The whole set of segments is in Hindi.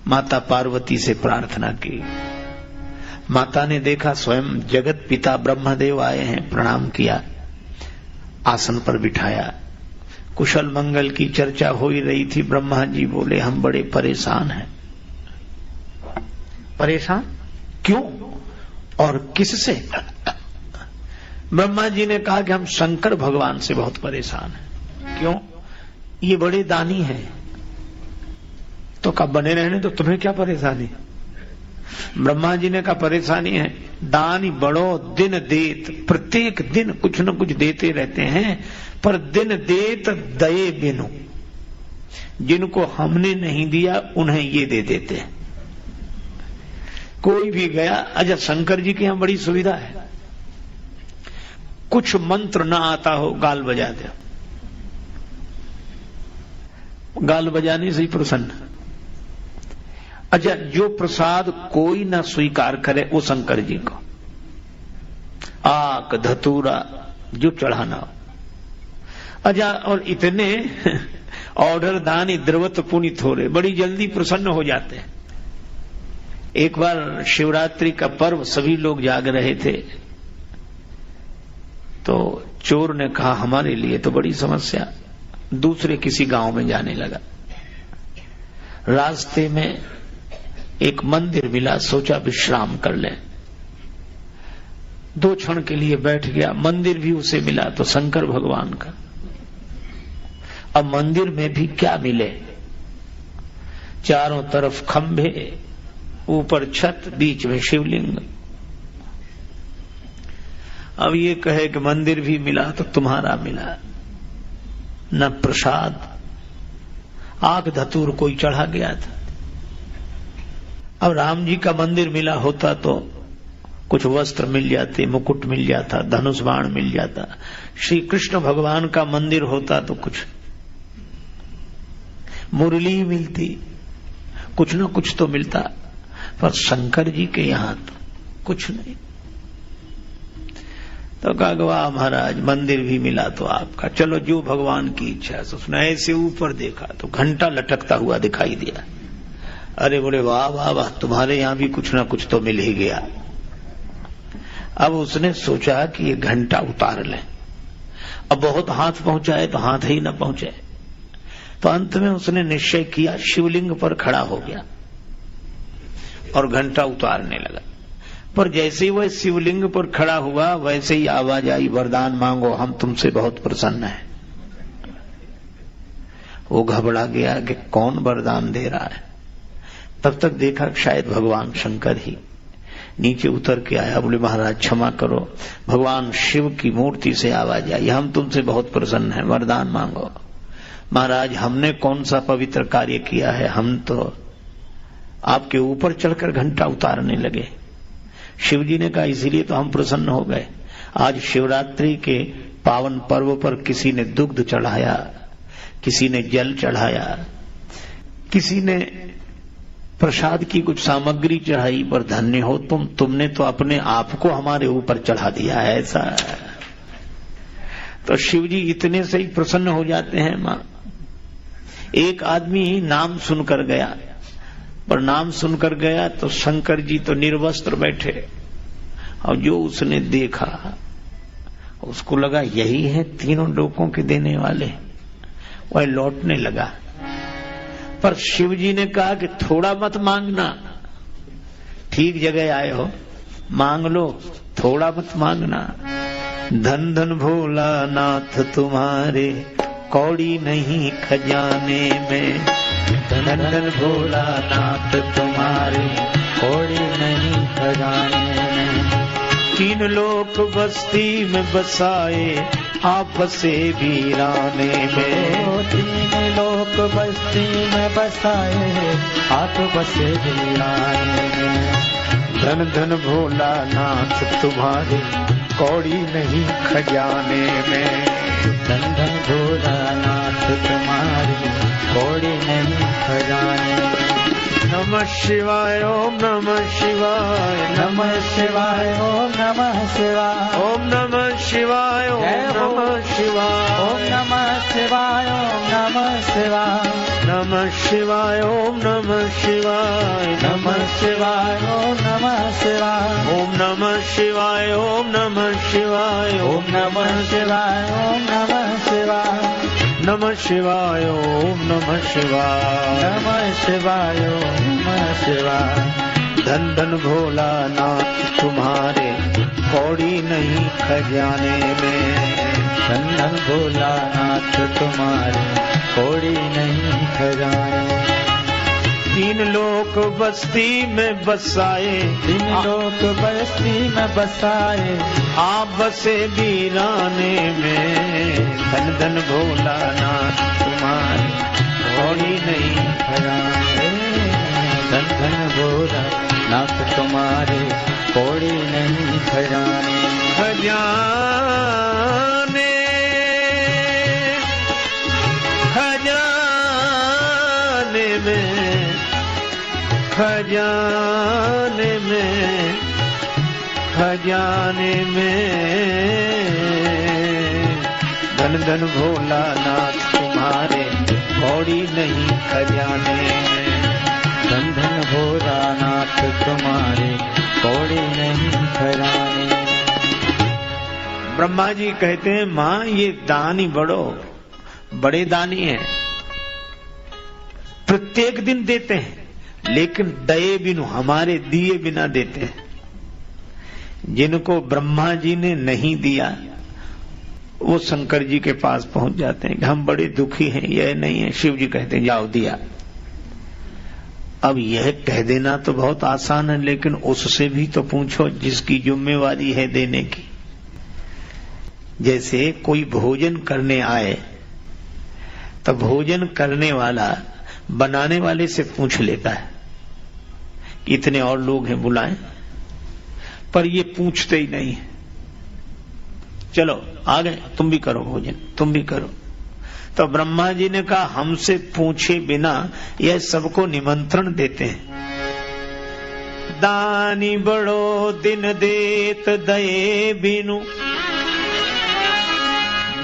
माता पार्वती से प्रार्थना की। माता ने देखा स्वयं जगत पिता ब्रह्मदेव आए हैं, प्रणाम किया, आसन पर बिठाया। कुशल मंगल की चर्चा हो ही रही थी। ब्रह्मा जी बोले हम बड़े परेशान हैं। परेशान क्यों और किससे? ब्रह्मा जी ने कहा कि हम शंकर भगवान से बहुत परेशान हैं। क्यों? ये बड़े दानी हैं। तो कब बने रहने तो तुम्हें क्या परेशानी? ब्रह्मा जी ने कहा परेशानी है, दानी बड़ो दिन देत, प्रत्येक दिन कुछ न कुछ देते रहते हैं, पर दिन देत दये बिनु, जिनको हमने नहीं दिया उन्हें ये दे देते हैं। कोई भी गया, अच्छा शंकर जी के यहां बड़ी सुविधा है, कुछ मंत्र ना आता हो गाल बजा दे, गाल बजाने से ही प्रसन्न। अच्छा जो प्रसाद कोई ना स्वीकार करे वो शंकर जी को, आक धतूरा जो चढ़ाना हो। अच्छा और इतने ऑर्डर दानी द्रवत पुनि थोड़े, बड़ी जल्दी प्रसन्न हो जाते हैं। एक बार शिवरात्रि का पर्व, सभी लोग जाग रहे थे, तो चोर ने कहा हमारे लिए तो बड़ी समस्या, दूसरे किसी गांव में जाने लगा। रास्ते में एक मंदिर मिला, सोचा विश्राम कर ले, 2 क्षण के लिए बैठ गया। मंदिर भी उसे मिला तो शंकर भगवान का। अब मंदिर में भी क्या मिले, चारों तरफ खंभे, ऊपर छत, बीच में शिवलिंग। अब ये कहे कि मंदिर भी मिला तो तुम्हारा मिला, न प्रसाद, आग धतूर कोई चढ़ा गया था। अब राम जी का मंदिर मिला होता तो कुछ वस्त्र मिल जाते, मुकुट मिल जाता, धनुष बाण मिल जाता। श्री कृष्ण भगवान का मंदिर होता तो कुछ मुरली मिलती, कुछ न कुछ तो मिलता, पर शंकर जी के यहां तो कुछ नहीं। तो कहा वाह महाराज, मंदिर भी मिला तो आपका, चलो जो भगवान की इच्छा है। उसने ऐसे ऊपर देखा तो घंटा लटकता हुआ दिखाई दिया। अरे बोले वाह वाह वाह, तुम्हारे यहां भी कुछ ना कुछ तो मिल ही गया। अब उसने सोचा कि ये घंटा उतार लें, अब बहुत हाथ पहुंचाए तो हाथ ही न पहुंचे, तो अंत में उसने निश्चय किया, शिवलिंग पर खड़ा हो गया और घंटा उतारने लगा। पर जैसे ही वह शिवलिंग पर खड़ा हुआ वैसे ही आवाज आई, वरदान मांगो, हम तुमसे बहुत प्रसन्न हैं। वो घबरा गया कि कौन वरदान दे रहा है। तब तक देखा शायद भगवान शंकर ही नीचे उतर के आया। बोले महाराज क्षमा करो, भगवान शिव की मूर्ति से आवाज आई, हम तुमसे बहुत प्रसन्न हैं, वरदान मांगो। महाराज हमने कौन सा पवित्र कार्य किया है, हम तो आपके ऊपर चढ़कर घंटा उतारने लगे। शिव जी ने कहा इसीलिए तो हम प्रसन्न हो गए। आज शिवरात्रि के पावन पर्व पर किसी ने दुग्ध चढ़ाया, किसी ने जल चढ़ाया, किसी ने प्रसाद की कुछ सामग्री चढ़ाई, पर धन्य हो तुमने तो अपने आप को हमारे ऊपर चढ़ा दिया है। ऐसा तो शिव जी इतने से ही प्रसन्न हो जाते हैं। मां एक आदमी ही नाम सुनकर गया, पर नाम सुनकर गया तो शंकर जी तो निर्वस्त्र बैठे, और जो उसने देखा उसको लगा यही है तीनों लोकों के देने वाले। वह लौटने लगा, पर शिव जी ने कहा कि थोड़ा मत मांगना, ठीक जगह आए हो, मांग लो, थोड़ा मत मांगना। धन धन भोला नाथ तुम्हारे, कौड़ी नहीं खजाने में। धन धन भोला नाथ तुम्हारे, कौड़ी नहीं खजाने में। 3 लोक बस्ती में बसाए, आप बसे वीराने में। 3 लोक बस्ती में बसाए, आप बसे वीराने में। धन धन भोला नाथ तुम्हारे, कौड़ी नहीं खजाने में। धन धन भोला नाथ तुम्हारे, कौड़ी नहीं खजाने में। नमः शिवाय ओम नमः शिवाय नमः शिवाय ओम नमः शिवाय ओम नमः शिवाय ओम नमः शिवाय ओम नमः शिवाय ओम नमः शिवाय नमः शिवाय ओम नमः शिवाय नमः शिवाय ओम नमः शिवाय ओम नमः शिवाय ओम नमः शिवाय ओम नमः शिवाय ओम नमः शिवाय नमः शिवाय ओम नमः शिवाय नमः शिवाय ओम नमः शिवाय धन धन भोलानाथ तुम्हारे कौड़ी नहीं खजाने में धन धन भोलानाथ तुम्हारे कौड़ी नहीं खजाने तीन लोक बस्ती में बसाए तीन लोक बस्ती में बसाए आप बसे वीराने में धन धन भोलानाथ तुम्हारी कौड़ी नहीं खजाने धन धन भोलानाथ तुम्हारे कौड़ी नहीं खजाने खजाने खजाने में खजाने में खजाने में धन धन भोलानाथ तुम्हारे कौड़ी नहीं खजाने में धन धन भोलानाथ तुम्हारे कौड़ी नहीं खजाने ब्रह्मा जी कहते हैं माँ ये दानी बड़े दानी हैं प्रत्येक दिन देते हैं लेकिन दये बिनु हमारे दिए बिना देते हैं जिनको ब्रह्मा जी ने नहीं दिया वो शंकर जी के पास पहुंच जाते हैं कि हम बड़े दुखी हैं यह नहीं है शिव जी कहते हैं जाओ दिया अब यह कह देना तो बहुत आसान है लेकिन उससे भी तो पूछो जिसकी जिम्मेवारी है देने की जैसे कोई भोजन करने आए तो भोजन करने वाला बनाने वाले से पूछ लेता है कि इतने और लोग हैं बुलाएं पर ये पूछते ही नहीं है चलो आ गए तुम भी करो भोजन तुम भी करो तो ब्रह्मा जी ने कहा हमसे पूछे बिना यह सबको निमंत्रण देते हैं दानी बड़ो दिन देत दये बिनु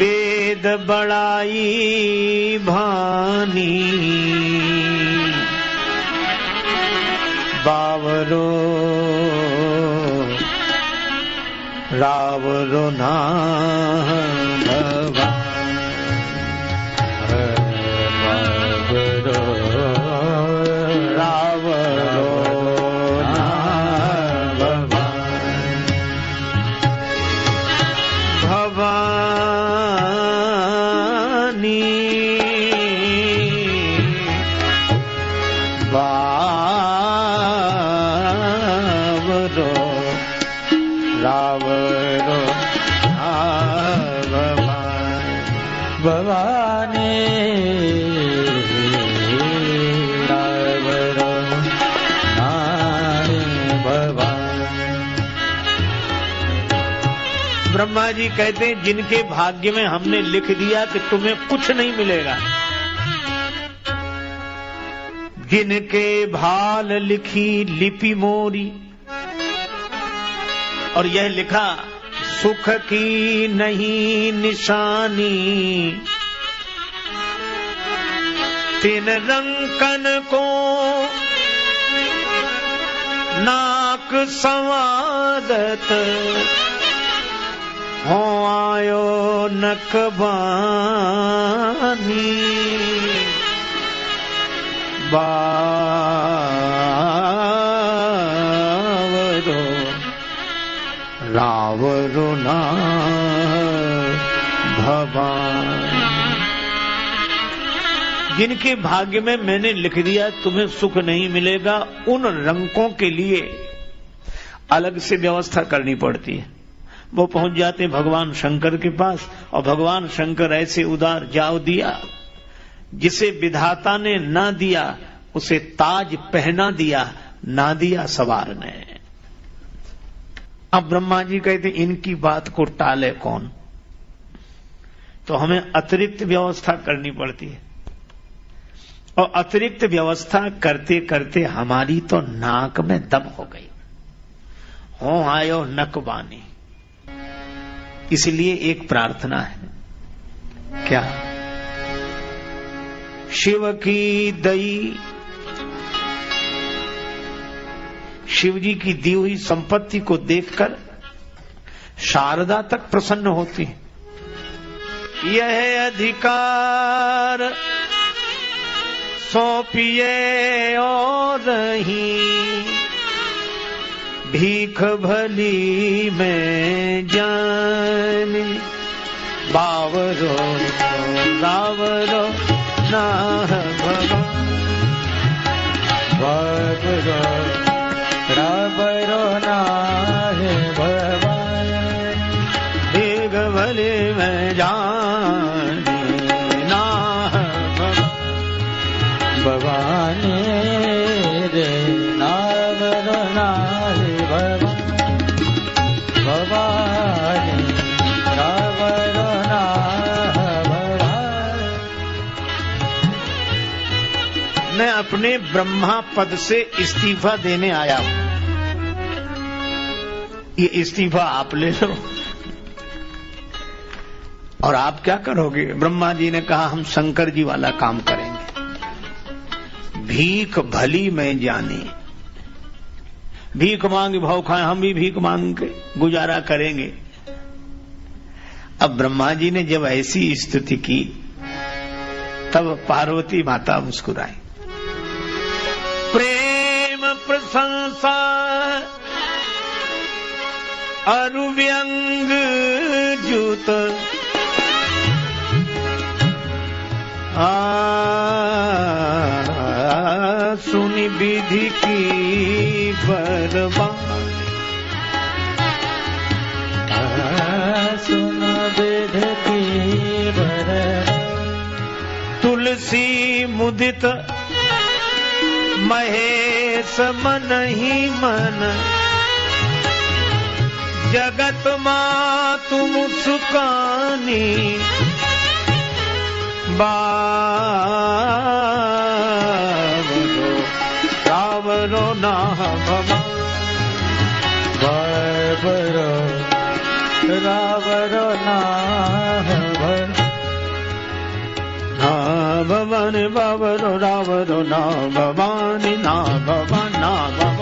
वेद बड़ाई भानी बावरो रावरो ना ब्रह्मा जी कहते हैं जिनके भाग्य में हमने लिख दिया कि तुम्हें कुछ नहीं मिलेगा जिनके भाल लिखी लिपि मोरी और यह लिखा सुख की नहीं निशानी तीन रंकन को नाक संवादत हो आयो नकबानी बावरो रावरो ना भवान जिनके भाग्य में मैंने लिख दिया तुम्हें सुख नहीं मिलेगा उन रंकों के लिए अलग से व्यवस्था करनी पड़ती है वो पहुंच जाते भगवान शंकर के पास और भगवान शंकर ऐसे उदार जाओ दिया जिसे विधाता ने ना दिया उसे ताज पहना दिया ना दिया सवार ने। अब ब्रह्मा जी कहते इनकी बात को टाले कौन तो हमें अतिरिक्त व्यवस्था करनी पड़ती है। और अतिरिक्त व्यवस्था करते करते हमारी तो नाक में दम हो गई। हो आयो नकबानी। इसलिए एक प्रार्थना है, क्या? शिव की दई, शिव जी की दी हुई संपत्ति को देखकर शारदा तक प्रसन्न होती है। यह अधिकार सौंपिए और रही, भीख भली में जानी, बावरो रावरो ना भगवान, बावरो रावरो ना है भगवान, भीख भली में जानी ना भगवान रे, नावरो ना है भगवान, भगवान रावरो ना है भगवान। मैं अपने ब्रह्मा पद से इस्तीफा देने आया हूं, ये इस्तीफा आप ले लो। और आप क्या करोगे? ब्रह्मा जी ने कहा हम शंकर जी वाला काम करेंगे। भीख भली में जानी, भीख मांग भाव खाए, हम भी भीख मांग के गुजारा करेंगे। अब ब्रह्मा जी ने जब ऐसी स्तुति की तब पार्वती माता मुस्कुराई। प्रेम प्रशंसा अरु व्यंग जूत, सुनि विधि की बरबाद, सुन विधि की बरबाद। तुलसी मुदित महेश मन ही मन, जगत मातु मुस्कानी, बावरो रावरो ना भगवान, बावरो रावरो ना भगवान, बावरो रावरो ना भगवान, ना भगवान, ना भगवान।